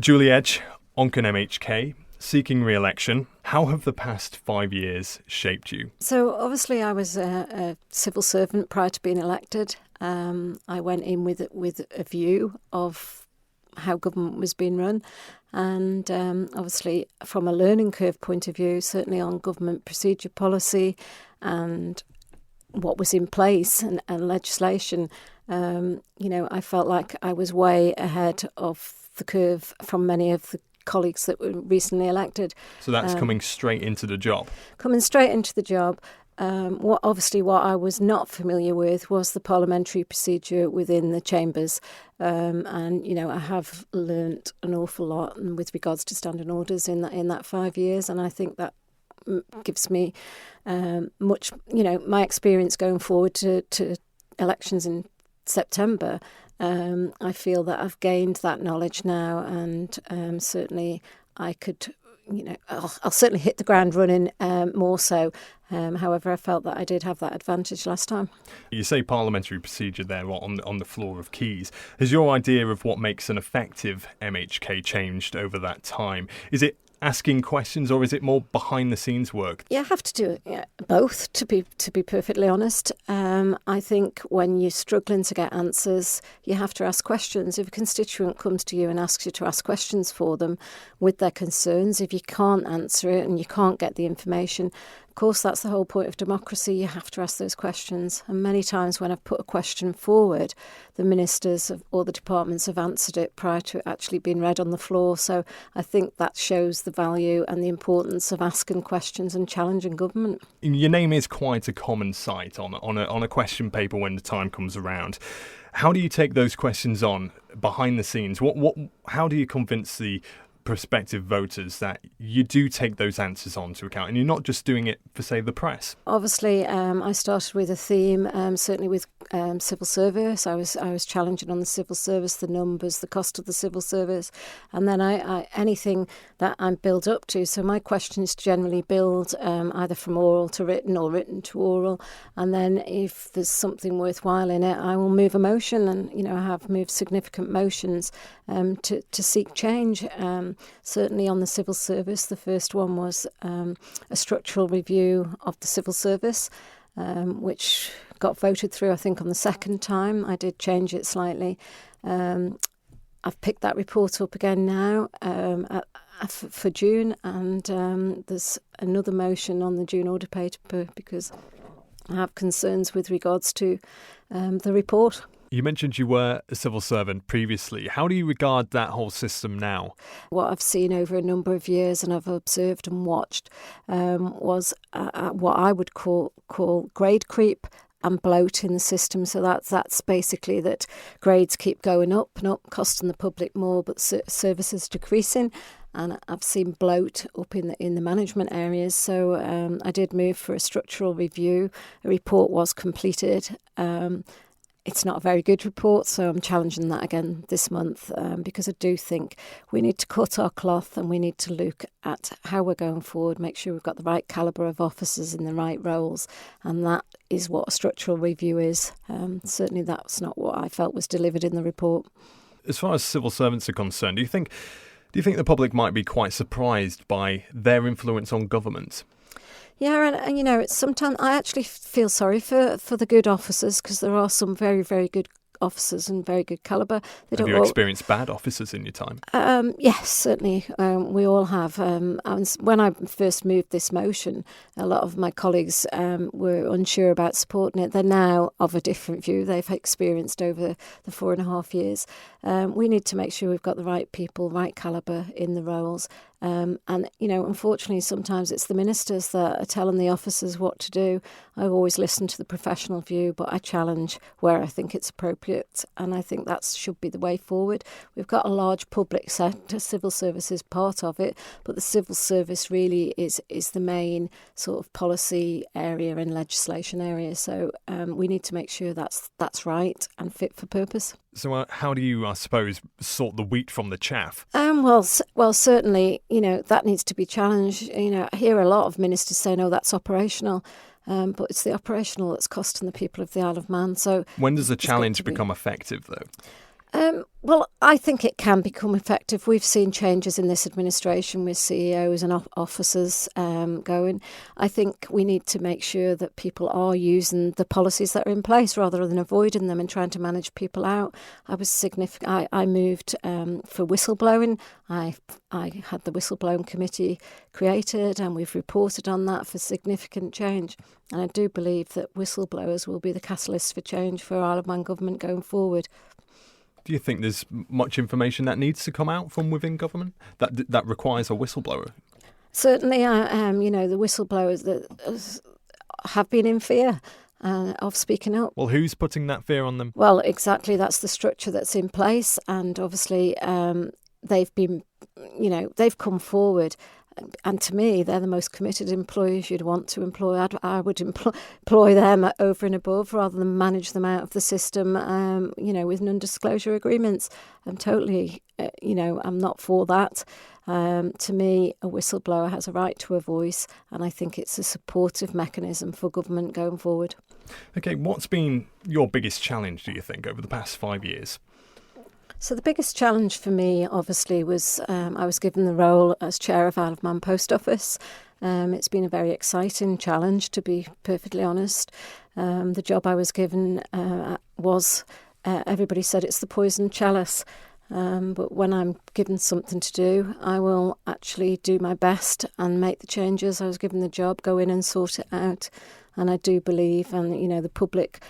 Julie Edge, Onchan MHK, seeking re-election. How have the past 5 years shaped you? So obviously I was a civil servant prior to being elected. I went in with a view of how government was being run, and obviously from a learning curve point of view, certainly on government procedure policy and what was in place and legislation, I felt like I was way ahead of the curve from many of the colleagues that were recently elected. So that's coming straight into the job? Coming straight into the job. What I was not familiar with was the parliamentary procedure within the chambers. I have learnt an awful lot with regards to standing orders in that 5 years. And I think that gives me much, my experience going forward to elections in September. I feel that I've gained that knowledge now, and certainly I could, I'll certainly hit the ground running more so. However, I felt that I did have that advantage last time. You say parliamentary procedure there on the floor of keys. Has your idea of what makes an effective MHK changed over that time? Is it asking questions, or is it more behind the scenes work? You have to do both, to be perfectly honest. I think when you're struggling to get answers, you have to ask questions. If a constituent comes to you and asks you to ask questions for them with their concerns, if you can't answer it and you can't get the information, of course, that's the whole point of democracy. You have to ask those questions. And many times when I've put a question forward, the ministers or the departments have answered it prior to it actually being read on the floor. So I think that shows the value and the importance of asking questions and challenging government. Your name is quite a common sight on a question paper when the time comes around. How do you take those questions on behind the scenes? How do you convince the prospective voters that you do take those answers on to account and you're not just doing it for, say, the press? Obviously, I started with a theme, certainly with civil service. I was challenging on the civil service, the numbers, the cost of the civil service, and then I anything that I'm build up to. So my questions generally build either from oral to written or written to oral, and then if there's something worthwhile in it, I will move a motion, and I have moved significant motions to seek change. Certainly on the civil service, the first one was a structural review of the civil service, which got voted through, I think, on the second time. I did change it slightly. I've picked that report up again now for June, and there's another motion on the June order paper because I have concerns with regards to the report. You mentioned you were a civil servant previously. How do you regard that whole system now? What I've seen over a number of years and I've observed and watched was what I would call grade creep and bloat in the system. So that's basically that grades keep going up and up, costing the public more, but services decreasing. And I've seen bloat up in the management areas. So I did move for a structural review. A report was completed. It's not a very good report, so I'm challenging that again this month because I do think we need to cut our cloth and we need to look at how we're going forward, make sure we've got the right calibre of officers in the right roles, and that is what a structural review is. Certainly that's not what I felt was delivered in the report. As far as civil servants are concerned, do you think the public might be quite surprised by their influence on government? Yeah, and it's sometimes I actually feel sorry for the good officers, because there are some very, very good officers and very good calibre. Have you experienced bad officers in your time? Yes, certainly. We all have. When I first moved this motion, a lot of my colleagues were unsure about supporting it. They're now of a different view. They've experienced over the 4.5 years. We need to make sure we've got the right people, right calibre in the roles. Unfortunately, sometimes it's the ministers that are telling the officers what to do. I always listen to the professional view, but I challenge where I think it's appropriate, and I think that should be the way forward. We've got a large public sector, civil service is part of it, but the civil service really is the main sort of policy area and legislation area. So we need to make sure that's right and fit for purpose. So how do you, I suppose, sort the wheat from the chaff? Well, certainly, that needs to be challenged. I hear a lot of ministers say, no, that's operational. But it's the operational that's costing the people of the Isle of Man. So when does the challenge become effective, though? Well, I think it can become effective. We've seen changes in this administration with CEOs and officers going. I think we need to make sure that people are using the policies that are in place rather than avoiding them and trying to manage people out. I was significant. I moved for whistleblowing. I had the whistleblowing committee created, and we've reported on that for significant change. And I do believe that whistleblowers will be the catalyst for change for Isle of Man government going forward. Do you think there's much information that needs to come out from within government that requires a whistleblower? Certainly, the whistleblowers that have been in fear of speaking up. Well, who's putting that fear on them? Well, exactly, that's the structure that's in place, and obviously they've been, they've come forward. And to me, they're the most committed employees you'd want to employ. I would employ them over and above rather than manage them out of the system, with non-disclosure agreements. I'm totally, I'm not for that. To me, a whistleblower has a right to a voice, and I think it's a supportive mechanism for government going forward. OK, what's been your biggest challenge, do you think, over the past 5 years? So the biggest challenge for me, obviously, was I was given the role as chair of Isle of Man Post Office. It's been a very exciting challenge, to be perfectly honest. The job I was given was, everybody said it's the poison chalice. But when I'm given something to do, I will actually do my best and make the changes. I was given the job, go in and sort it out. And I do believe, and the public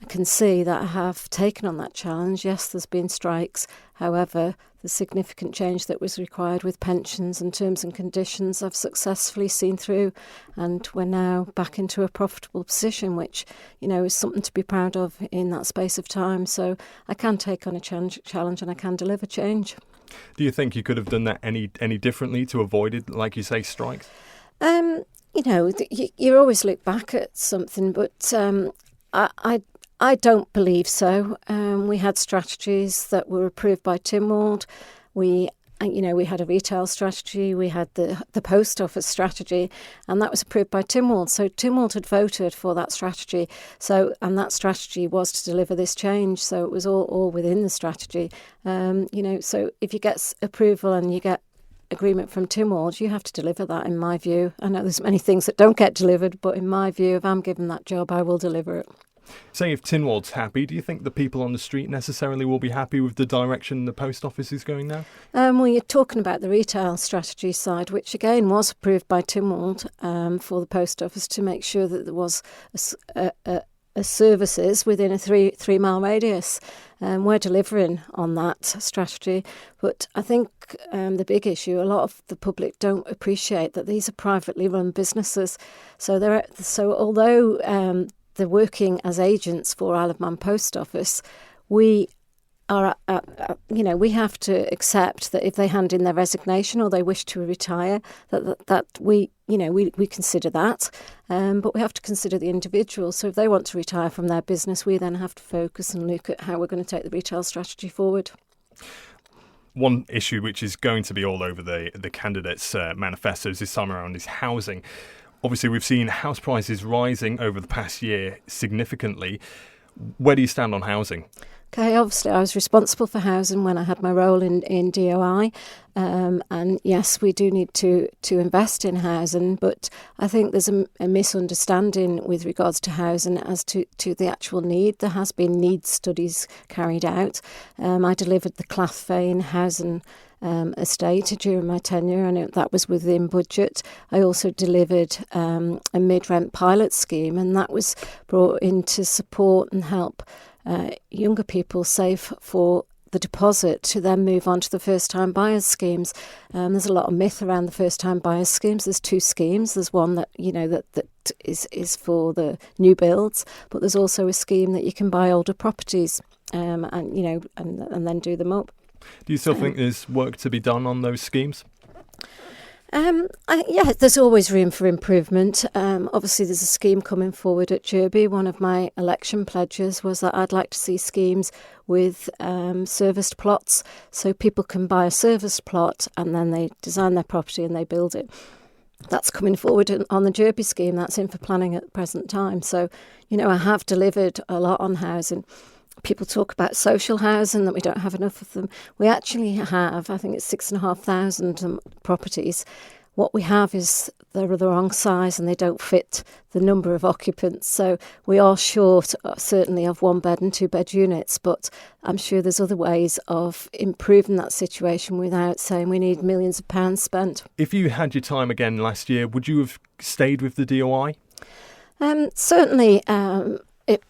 can see that I have taken on that challenge. Yes, there's been strikes. However, the significant change that was required with pensions and terms and conditions I've successfully seen through, and we're now back into a profitable position, which, is something to be proud of in that space of time. So I can take on a challenge and I can deliver change. Do you think you could have done that any differently to avoid it, like you say, strikes? You always look back at something, but I don't believe so. We had strategies that were approved by Tynwald. We had a retail strategy. We had the post office strategy, and that was approved by Tynwald. So Tynwald had voted for that strategy. And that strategy was to deliver this change. So it was all within the strategy. So if you get approval and you get agreement from Tynwald, you have to deliver that, in my view. I know there's many things that don't get delivered, but in my view, if I'm given that job, I will deliver it. Say if Tynwald's happy, do you think the people on the street necessarily will be happy with the direction the post office is going now? Well, you're talking about the retail strategy side, which again was approved by Tynwald for the post office to make sure that there was a services within a 3-mile radius. We're delivering on that strategy. But I think the big issue, a lot of the public don't appreciate that these are privately run businesses. So although they're working as agents for Isle of Man Post Office, we are, we have to accept that if they hand in their resignation or they wish to retire, that we consider that. But we have to consider the individual. So if they want to retire from their business, we then have to focus and look at how we're going to take the retail strategy forward. One issue which is going to be all over the candidates' manifestos this time around is housing. Obviously, we've seen house prices rising over the past year significantly. Where do you stand on housing? Okay, obviously I was responsible for housing when I had my role in DOI, and yes, we do need to invest in housing, but I think there's a misunderstanding with regards to housing as to the actual need. There has been needs studies carried out. I delivered the Clathfane housing estate during my tenure, and that was within budget. I also delivered a mid-rent pilot scheme, and that was brought in to support and help younger people save for the deposit to then move on to the first-time buyers schemes. There's a lot of myth around the first-time buyers schemes. There's 2 schemes. There's one that that is for the new builds, but there's also a scheme that you can buy older properties and then do them up. Do you still think there's work to be done on those schemes? There's always room for improvement. Obviously, there's a scheme coming forward at Derby. One of my election pledges was that I'd like to see schemes with serviced plots, so people can buy a serviced plot and then they design their property and they build it. That's coming forward on the Derby scheme. That's in for planning at the present time. So, I have delivered a lot on housing. People talk about social housing, that we don't have enough of them. We actually have, I think it's 6,500 properties. What we have is they're the wrong size and they don't fit the number of occupants. So we are short, certainly, of 1-bed and 2-bed units. But I'm sure there's other ways of improving that situation without saying we need millions of pounds spent. If you had your time again last year, would you have stayed with the DOI? Certainly.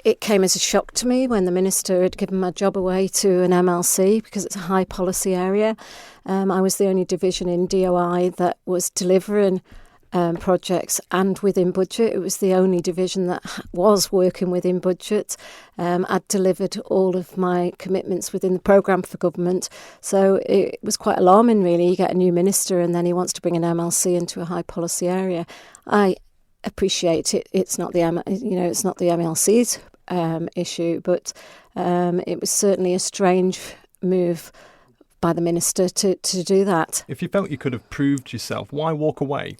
It came as a shock to me when the minister had given my job away to an MLC because it's a high policy area. I was the only division in DOI that was delivering projects and within budget. It was the only division that was working within budget. I'd delivered all of my commitments within the programme for government. So it was quite alarming, really. You get a new minister and then he wants to bring an MLC into a high policy area. I appreciate it. It's not the it's not the MLC's issue, but it was certainly a strange move by the minister to do that. If you felt you could have proved yourself, why walk away?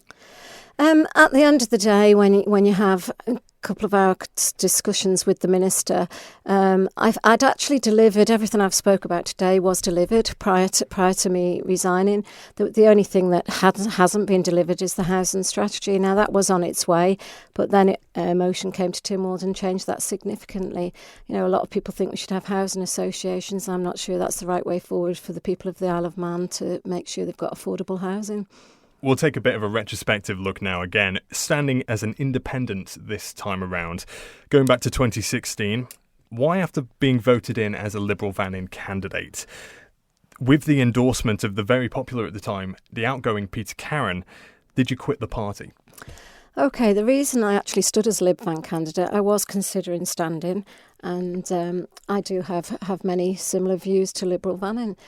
At the end of the day, when you have a couple of hour discussions with the minister, I'd actually delivered everything I've spoke about today was delivered prior to me resigning. The only thing that hasn't been delivered is the housing strategy. Now that was on its way, but then motion came to Tynwald and changed that significantly. You know, a lot of people think we should have housing associations. I'm not sure that's the right way forward for the people of the Isle of Man to make sure they've got affordable housing. We'll take a bit of a retrospective look now again, standing as an independent this time around. Going back to 2016, why, after being voted in as a Liberal van-in candidate, with the endorsement of the very popular at the time, the outgoing Peter Carron, did you quit the party? OK, the reason I actually stood as Lib Van candidate, I was considering standing, and I do have many similar views to Liberal Vannin.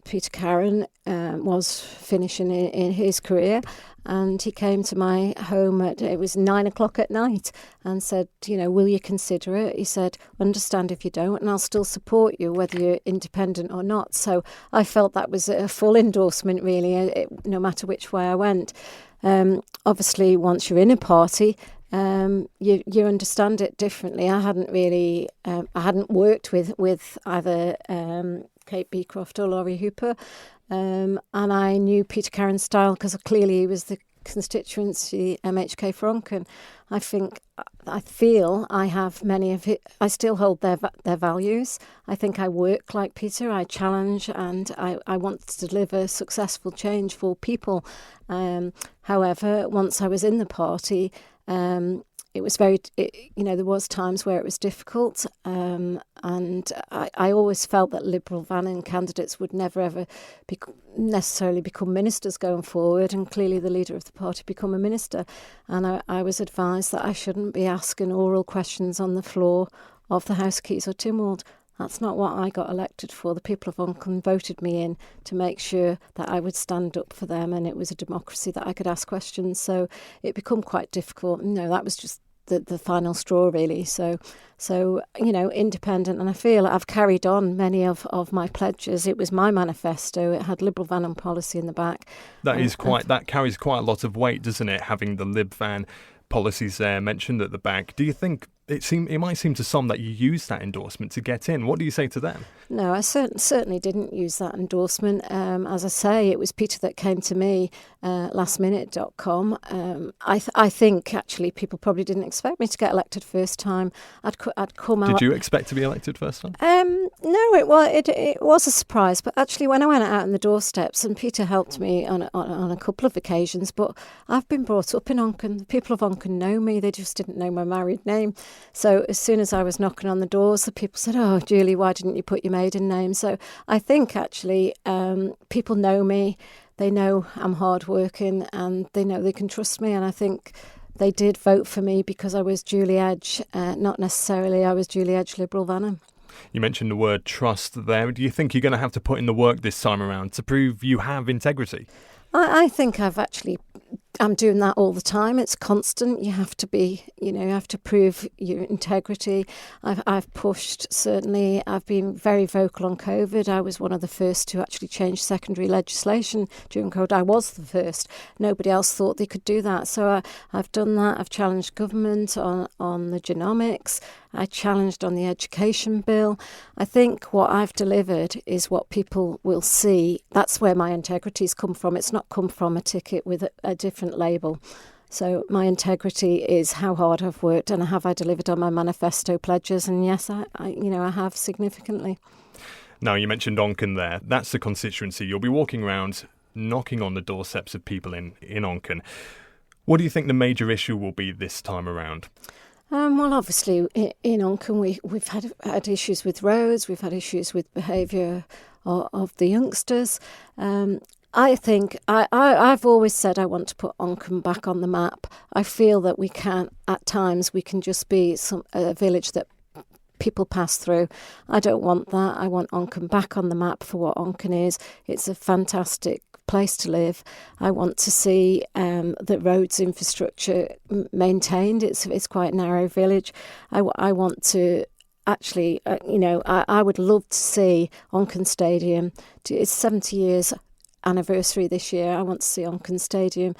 Peter Carron was finishing in his career, and he came to my home it was 9 o'clock at night and said, you know, will you consider it? He said, understand if you don't, and I'll still support you whether you're independent or not. So I felt that was a full endorsement, really, no matter which way I went. Obviously, once you're in a party, you understand it differently. I hadn't really, I hadn't worked with either Kate Beecroft or Laurie Hooper, and I knew Peter Carron's style because clearly he was the constituency MHK for Onchan. I feel I have many of it. I still hold their values. I think I work like Peter. I challenge and I want to deliver successful change for people. However, once I was in the party, it was there was times where it was difficult, and I always felt that Liberal Vannin candidates would never ever necessarily become ministers going forward, and clearly the leader of the party become a minister, and I was advised that I shouldn't be asking oral questions on the floor of the House of Keys or Tynwald. That's not what I got elected for. The people of Onchan voted me in to make sure that I would stand up for them, and it was a democracy that I could ask questions. So it became quite difficult. No, that was just the final straw, really. So independent, and I feel I've carried on many of my pledges. It was my manifesto. It had Liberal Van policy in the back. That carries quite a lot of weight, doesn't it? Having the Lib Van policies there mentioned at the back. Do you think it might seem to some that you used that endorsement to get in? What do you say to them? No, I certainly didn't use that endorsement. As I say, it was Peter that came to me, lastminute.com. I think actually people probably didn't expect me to get elected first time. I'd come out. Did you expect to be elected first time? No, it was a surprise. But actually, when I went out on the doorsteps, and Peter helped me on a couple of occasions, but I've been brought up in Onchan. The people of Onchan know me. They just didn't know my married name. So as soon as I was knocking on the doors, the people said, "Oh, Julie, why didn't you put your maiden name?" So I think actually people know me. They know I'm hardworking, and they know they can trust me. And I think they did vote for me because I was Julie Edge, not necessarily I was Julie Edge Liberal Vannin. You mentioned the word trust there. Do you think you're going to have to put in the work this time around to prove you have integrity? I think I've actually I'm doing that all the time. It's constant. You have to be, you have to prove your integrity. I've pushed, certainly. I've been very vocal on COVID. I was one of the first to actually change secondary legislation during COVID. I was the first. Nobody else thought they could do that. So I've done that. I've challenged government on the genomics. I challenged on the education bill. I think what I've delivered is what people will see. That's where my integrity's come from. It's not come from a ticket with a different label. So my integrity is how hard I've worked, and have I delivered on my manifesto pledges? And yes, I have significantly. Now, you mentioned Onchan there. That's the constituency. You'll be walking around, knocking on the doorsteps of people in Onchan. What do you think the major issue will be this time around? Well, obviously, in Onchan, we've had issues with roads, we've had issues with behaviour of the youngsters. I think I've always said I want to put Onchan back on the map. I feel that at times we can just be a village that people pass through. I don't want that. I want Onchan back on the map for what Onchan is. It's a fantastic place to live. I want to see the roads infrastructure maintained. It's quite a narrow village. I want to actually, I would love to see Onchan Stadium. It's 70 years anniversary this year. I want to see Onchan Stadium,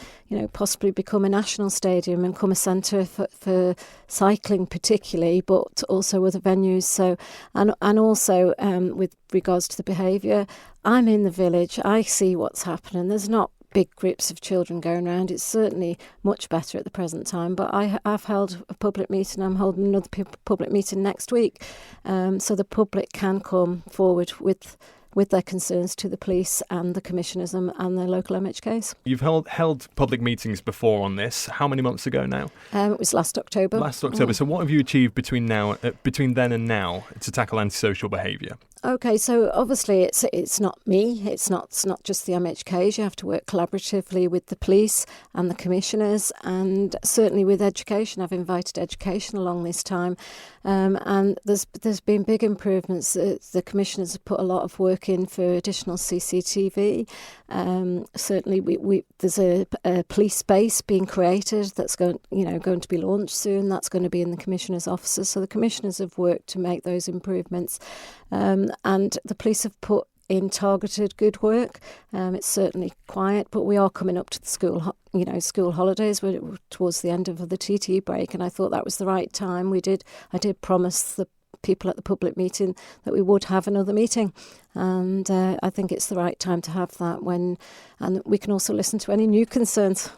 possibly become a national stadium and become a centre for cycling particularly, but also other venues. So, and also with regards to the behaviour, I'm in the village. I see what's happening. There's not big groups of children going around. It's certainly much better at the present time. But I've held a public meeting. I'm holding another public meeting next week, so the public can come forward with their concerns to the police and the commissioners and the local MHKs. You've held public meetings before on this. How many months ago now? It was last October. So what have you achieved between then and now to tackle antisocial behaviour? Okay, so obviously it's not me. It's not just the MHKs. You have to work collaboratively with the police and the commissioners, and certainly with education. I've invited education along this time, and there's been big improvements. The commissioners have put a lot of work in for additional CCTV. Certainly, there's a police base being created that's going to be launched soon. That's going to be in the commissioners' offices. So the commissioners have worked to make those improvements. And the police have put in targeted good work. It's certainly quiet, but we are coming up to the school holidays. We're towards the end of the TT break, and I thought that was the right time. I did promise the people at the public meeting that we would have another meeting, and I think it's the right time to have that and we can also listen to any new concerns.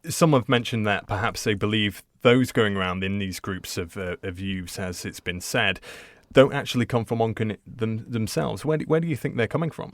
Some have mentioned that perhaps they believe those going around in these groups of youths, as it's been said, don't actually come from Onchan themselves. Where do you think they're coming from?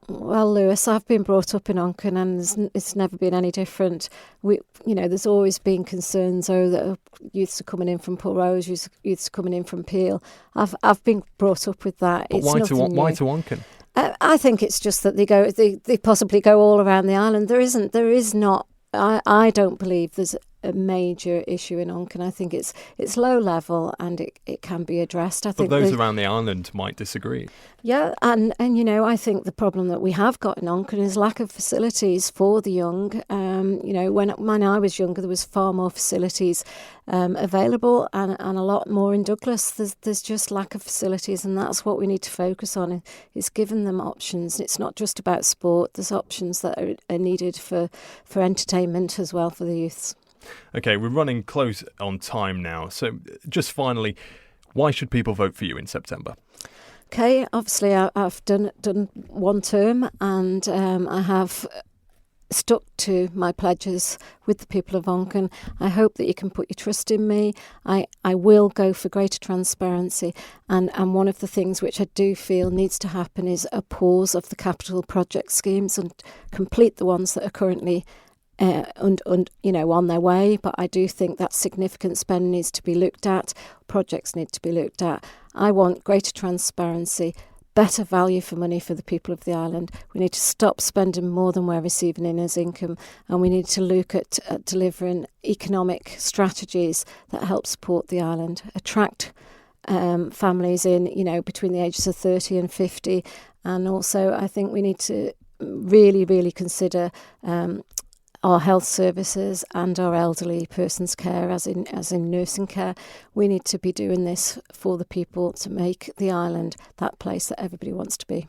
Well, Lewis, I've been brought up in Onchan, and it's never been any different. There's always been concerns that youths are coming in from Pulrose, youths are coming in from Peel. I've been brought up with that. But why to Onchan? I think it's just that they possibly go all around the island. There is not. I don't believe there's a major issue in Onchan. I think it's low level and it can be addressed. I think those around the island might disagree. Yeah, and I think the problem that we have got in Onchan is lack of facilities for the young. When I was younger, there was far more facilities available and a lot more in Douglas. There's just lack of facilities, and that's what we need to focus on, is giving them options. It's not just about sport. There's options that are needed for entertainment as well for the youths. Okay, we're running close on time now. So just finally, why should people vote for you in September? Okay, obviously I've done one term, and I have stuck to my pledges with the people of Onchan. I hope that you can put your trust in me. I will go for greater transparency, and one of the things which I do feel needs to happen is a pause of the capital project schemes and complete the ones that are currently on their way. But I do think that significant spend needs to be looked at. Projects need to be looked at. I want greater transparency, better value for money for the people of the island. We need to stop spending more than we're receiving in as income, and we need to look at delivering economic strategies that help support the island, attract families in, between the ages of 30 and 50. And also I think we need to really, really consider our health services and our elderly persons care, as in nursing care. We need to be doing this for the people to make the island that place that everybody wants to be.